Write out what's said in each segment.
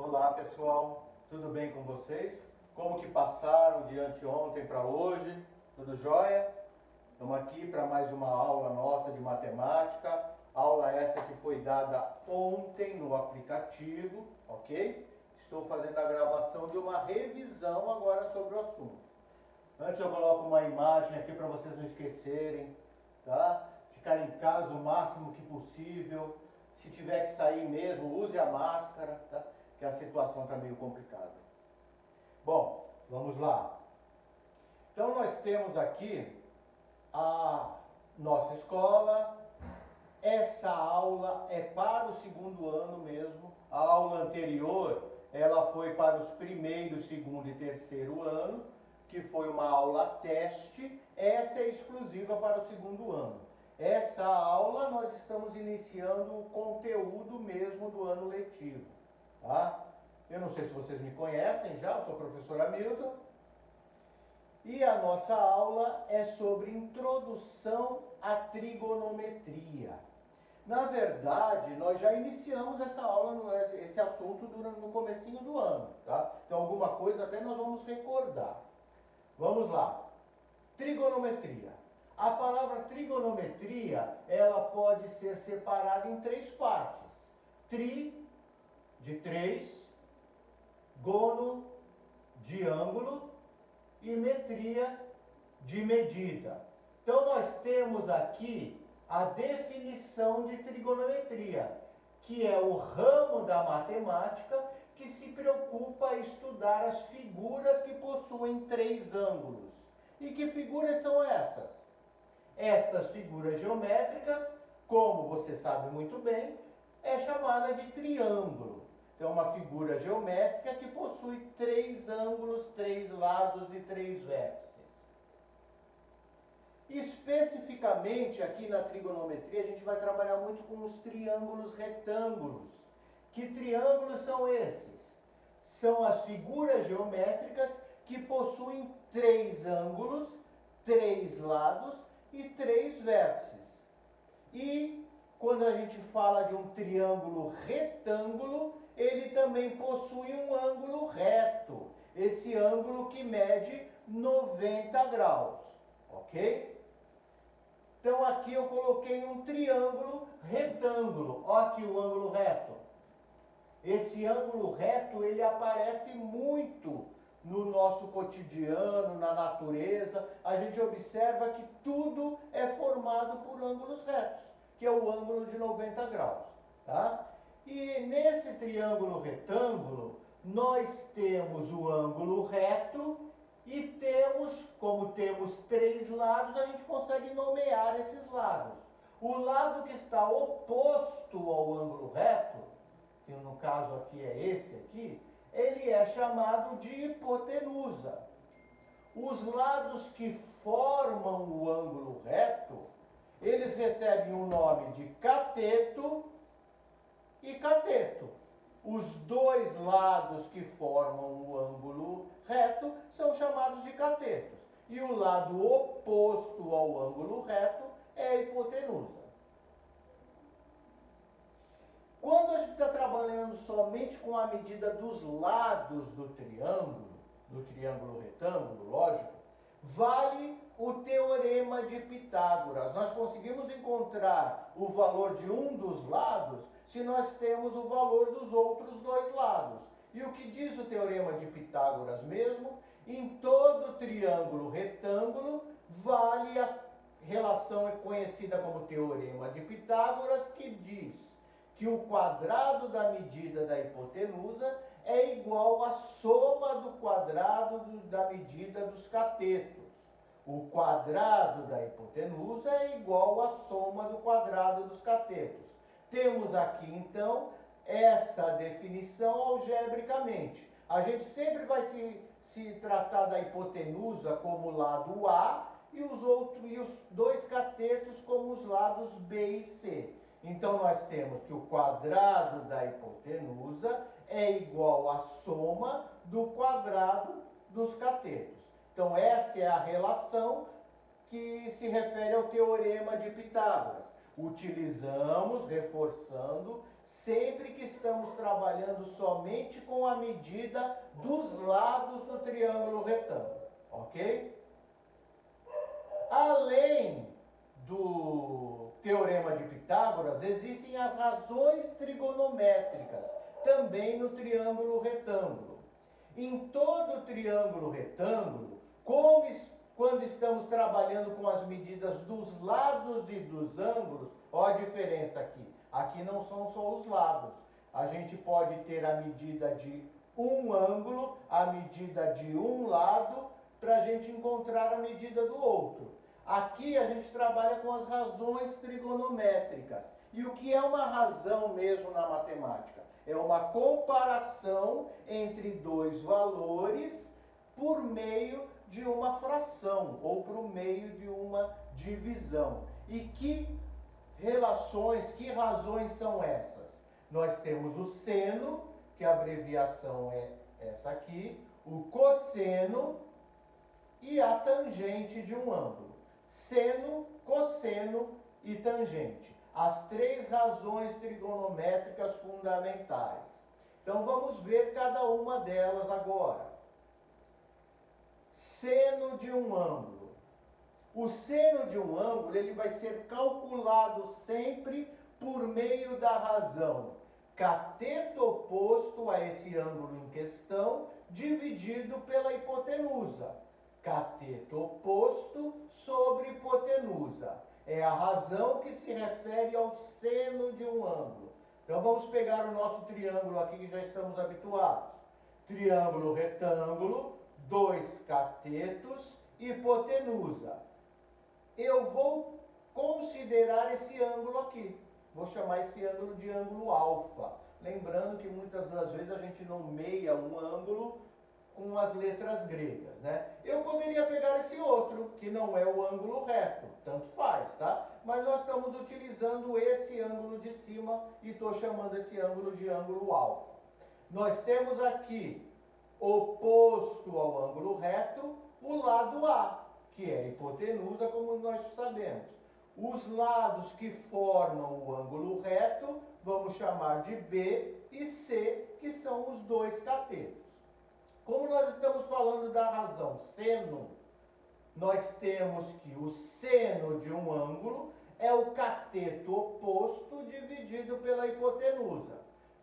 Olá pessoal, tudo bem com vocês? Como que passaram de anteontem para hoje? Tudo jóia? Estamos aqui para mais uma aula nossa de matemática, aula essa que foi dada ontem no aplicativo, ok? Estou fazendo a gravação de uma revisão agora sobre o assunto. Antes eu coloco uma imagem aqui para vocês não esquecerem, tá? Ficar em casa o máximo que possível. Se tiver que sair mesmo, use a máscara, tá? Que a situação está meio complicada. Bom, vamos lá. Então nós temos aqui a nossa escola. Essa aula é para o segundo ano mesmo. A aula anterior, ela foi para os primeiro, segundo e terceiro ano, que foi uma aula teste. Essa é exclusiva para o segundo ano. Essa aula nós estamos iniciando o conteúdo mesmo do ano letivo, tá? Eu não sei se vocês me conhecem já, eu sou o professor Hamilton. E a nossa aula é sobre introdução à trigonometria. Na verdade, nós já iniciamos essa aula, esse assunto no comecinho do ano, tá? Então alguma coisa até nós vamos recordar. Vamos lá. Trigonometria. A palavra trigonometria, ela pode ser separada em três partes. Tri, de três, gono, de ângulo, e metria, de medida. Então nós temos aqui a definição de trigonometria, que é o ramo da matemática que se preocupa em estudar as figuras que possuem três ângulos. E que figuras são essas? Estas figuras geométricas, como você sabe muito bem, é chamada de triângulo. Então, uma figura geométrica que possui três ângulos, três lados e três vértices. Especificamente aqui na trigonometria, a gente vai trabalhar muito com os triângulos retângulos. Que triângulos são esses? São as figuras geométricas que possuem três ângulos, três lados e três vértices. E quando a gente fala de um triângulo retângulo, ele também possui um ângulo reto. Esse ângulo que mede 90 graus, ok? Então aqui eu coloquei um triângulo retângulo. Olha aqui o ângulo reto. Esse ângulo reto, ele aparece muito no nosso cotidiano, na natureza. A gente observa que tudo é formado por ângulos retos, que é o ângulo de 90 graus, tá? E nesse triângulo retângulo, nós temos o ângulo reto e temos, como temos três lados, a gente consegue nomear esses lados. O lado que está oposto ao ângulo reto, que no caso aqui é esse aqui, ele é chamado de hipotenusa. Os lados que formam o ângulo reto, eles recebem o nome de cateto e cateto. Os dois lados que formam o ângulo reto são chamados de catetos. E o lado oposto ao ângulo reto é a hipotenusa. Quando a gente está trabalhando somente com a medida dos lados do triângulo retângulo, lógico, vale o teorema de Pitágoras. Nós conseguimos encontrar o valor de um dos lados se nós temos o valor dos outros dois lados. E o que diz o teorema de Pitágoras mesmo? Em todo triângulo retângulo, vale a relação conhecida como teorema de Pitágoras, que diz que o quadrado da medida da hipotenusa é igual à soma do quadrado da medida dos catetos. O quadrado da hipotenusa é igual à soma do quadrado dos catetos. Temos aqui, então, essa definição algebricamente. A gente sempre vai se tratar da hipotenusa como lado A e os dois catetos como os lados B e C. Então, nós temos que o quadrado da hipotenusa é igual à soma do quadrado dos catetos. Então, essa é a relação que se refere ao teorema de Pitágoras. Utilizamos, reforçando, sempre que estamos trabalhando somente com a medida dos lados do triângulo retângulo, ok? Além do Teorema de Pitágoras, existem as razões trigonométricas, também no triângulo retângulo. Em todo triângulo retângulo, quando estamos trabalhando com as medidas dos lados e dos ângulos, olha a diferença aqui. Aqui não são só os lados. A gente pode ter a medida de um ângulo, a medida de um lado, para a gente encontrar a medida do outro. Aqui a gente trabalha com as razões trigonométricas. E o que é uma razão mesmo na matemática? É uma comparação entre dois valores por meio de uma fração ou por meio de uma divisão. E que razões são essas? Nós temos o seno, que a abreviação é essa aqui, o cosseno e a tangente de um ângulo. Seno, cosseno e tangente. As três razões trigonométricas fundamentais. Então vamos ver cada uma delas agora. Seno de um ângulo. O seno de um ângulo ele vai ser calculado sempre por meio da razão cateto oposto a esse ângulo em questão, dividido pela hipotenusa. Cateto oposto sobre hipotenusa. É a razão que se refere ao seno de um ângulo. Então vamos pegar o nosso triângulo aqui que já estamos habituados. Triângulo retângulo, dois catetos, hipotenusa. Eu vou considerar esse ângulo aqui. Vou chamar esse ângulo de ângulo alfa. Lembrando que muitas das vezes a gente nomeia um ângulo com as letras gregas, né? Eu poderia pegar esse outro, que não é o ângulo reto, tanto faz, tá? Mas nós estamos utilizando esse ângulo de cima e estou chamando esse ângulo de ângulo alfa. Nós temos aqui, oposto ao ângulo reto, o lado A, que é a hipotenusa, como nós sabemos. Os lados que formam o ângulo reto, vamos chamar de B e C, que são os dois catetos. Como nós estamos falando da razão seno, nós temos que o seno de um ângulo é o cateto oposto dividido pela hipotenusa.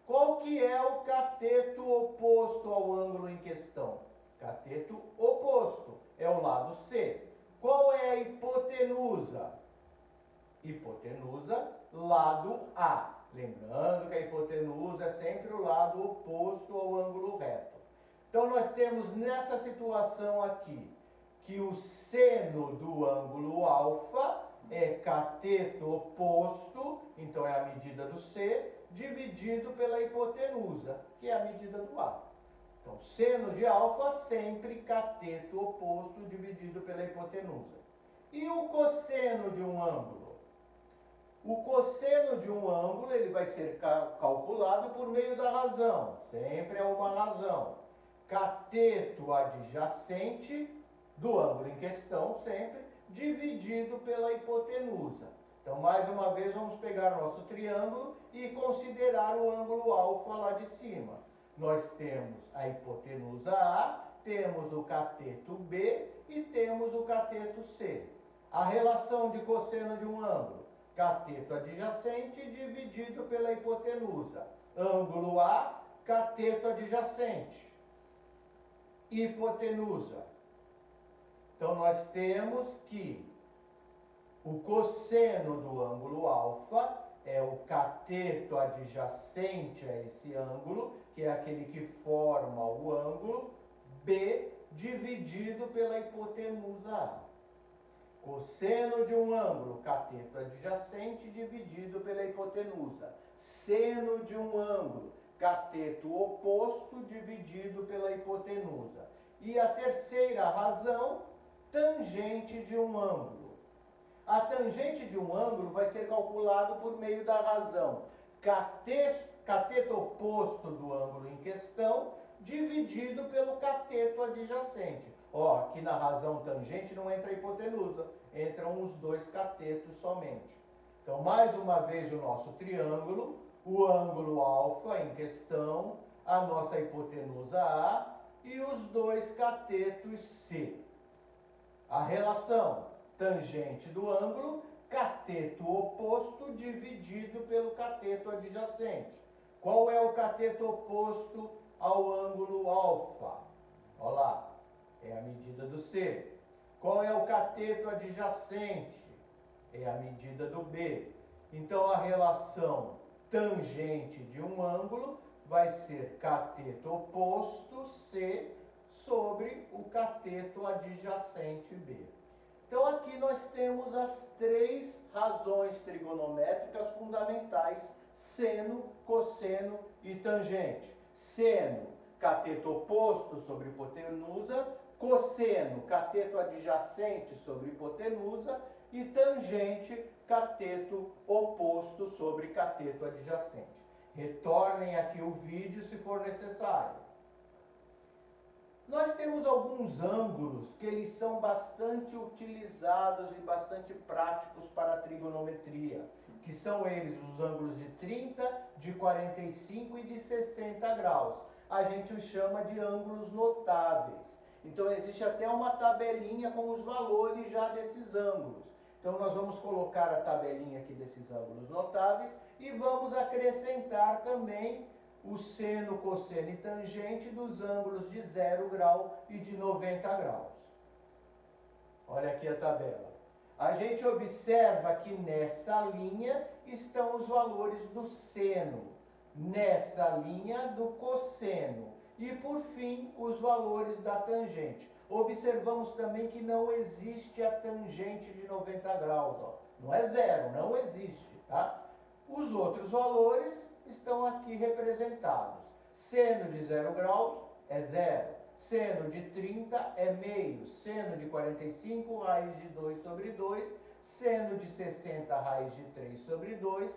Qual que é o cateto oposto ao ângulo em questão? Cateto oposto, é o lado C. Qual é a hipotenusa? Hipotenusa, lado A. Lembrando que a hipotenusa é sempre o lado oposto ao ângulo reto. Então nós temos nessa situação aqui que o seno do ângulo alfa é cateto oposto, então é a medida do C, dividido pela hipotenusa, que é a medida do A. Então, seno de alfa sempre cateto oposto dividido pela hipotenusa. E o cosseno de um ângulo? O cosseno de um ângulo ele vai ser calculado por meio da razão, sempre é uma razão. Cateto adjacente do ângulo em questão, sempre, dividido pela hipotenusa. Então, mais uma vez, vamos pegar o nosso triângulo e considerar o ângulo alfa lá de cima. Nós temos a hipotenusa A, temos o cateto B e temos o cateto C. A relação de cosseno de um ângulo, cateto adjacente dividido pela hipotenusa. Ângulo A, cateto adjacente. Hipotenusa. Então, nós temos que o cosseno do ângulo alfa é o cateto adjacente a esse ângulo, que é aquele que forma o ângulo, B dividido pela hipotenusa A. Cosseno de um ângulo, cateto adjacente dividido pela hipotenusa. Seno de um ângulo, cateto oposto dividido pela hipotenusa. E a terceira razão, tangente de um ângulo. A tangente de um ângulo vai ser calculado por meio da razão cateto oposto do ângulo em questão dividido pelo cateto adjacente. Ó, aqui na razão tangente não entra a hipotenusa, entram os dois catetos somente. Então, mais uma vez o nosso triângulo, o ângulo alfa em questão, a nossa hipotenusa A e os dois catetos C. A relação tangente do ângulo, cateto oposto dividido pelo cateto adjacente. Qual é o cateto oposto ao ângulo alfa? Olha lá, é a medida do C. Qual é o cateto adjacente? É a medida do B. Então, a relação tangente de um ângulo vai ser cateto oposto C sobre o cateto adjacente B. Então, aqui nós temos as três razões trigonométricas fundamentais: seno, cosseno e tangente. Seno, cateto oposto sobre hipotenusa; cosseno, cateto adjacente sobre hipotenusa; e tangente, cateto oposto sobre cateto adjacente. Retornem aqui o vídeo se for necessário. Nós temos alguns ângulos que eles são bastante utilizados e bastante práticos para a trigonometria, que são eles os ângulos de 30, de 45 e de 60 graus. A gente os chama de ângulos notáveis. Então existe até uma tabelinha com os valores já desses ângulos. Então nós vamos colocar a tabelinha aqui desses ângulos notáveis e vamos acrescentar também o seno, cosseno e tangente dos ângulos de 0 grau e de 90 graus. Olha aqui a tabela. A gente observa que nessa linha estão os valores do seno, nessa linha do cosseno e, por fim, os valores da tangente. Observamos também que não existe a tangente de 90 graus. Ó. Não é zero, não existe. Tá? Os outros valores estão aqui representados. Seno de 0 graus é 0. Seno de 30 é meio. Seno de 45, raiz de 2 sobre 2. Seno de 60, raiz de 3 sobre 2.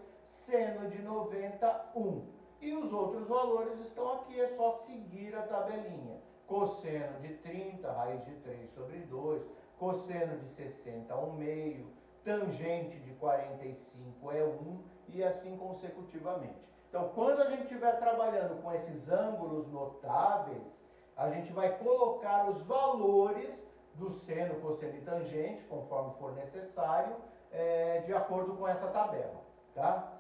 Seno de 90, 1. E os outros valores estão aqui, é só seguir a tabelinha. Cosseno de 30, raiz de 3 sobre 2. Cosseno de 60, 1 meio. Tangente de 45 é 1 e assim consecutivamente. Então, quando a gente estiver trabalhando com esses ângulos notáveis, a gente vai colocar os valores do seno, cosseno e tangente, conforme for necessário, de acordo com essa tabela. Tá?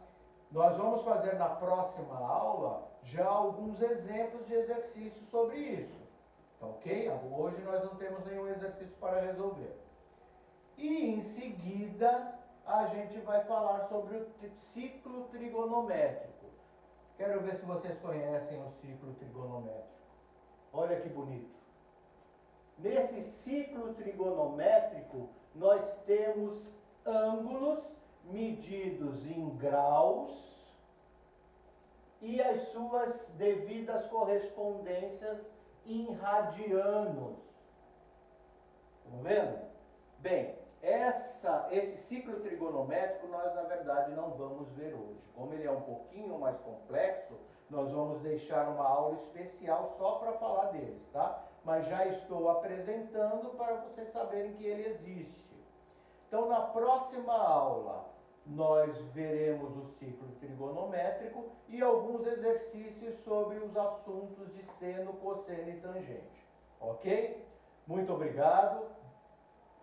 Nós vamos fazer na próxima aula já alguns exemplos de exercícios sobre isso. Tá ok? Hoje nós não temos nenhum exercício para resolver. E em seguida a gente vai falar sobre o ciclo trigonométrico. Quero ver se vocês conhecem o ciclo trigonométrico. Olha que bonito. Nesse ciclo trigonométrico, nós temos ângulos medidos em graus e as suas devidas correspondências em radianos. Estão vendo? Bem, esse ciclo trigonométrico nós, na verdade, não vamos ver hoje. Como ele é um pouquinho mais complexo, nós vamos deixar uma aula especial só para falar deles, tá? Mas já estou apresentando para vocês saberem que ele existe. Então, na próxima aula, nós veremos o ciclo trigonométrico e alguns exercícios sobre os assuntos de seno, cosseno e tangente. Ok? Muito obrigado.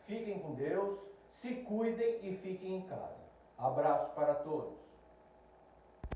Fiquem com Deus, se cuidem e fiquem em casa. Abraço para todos.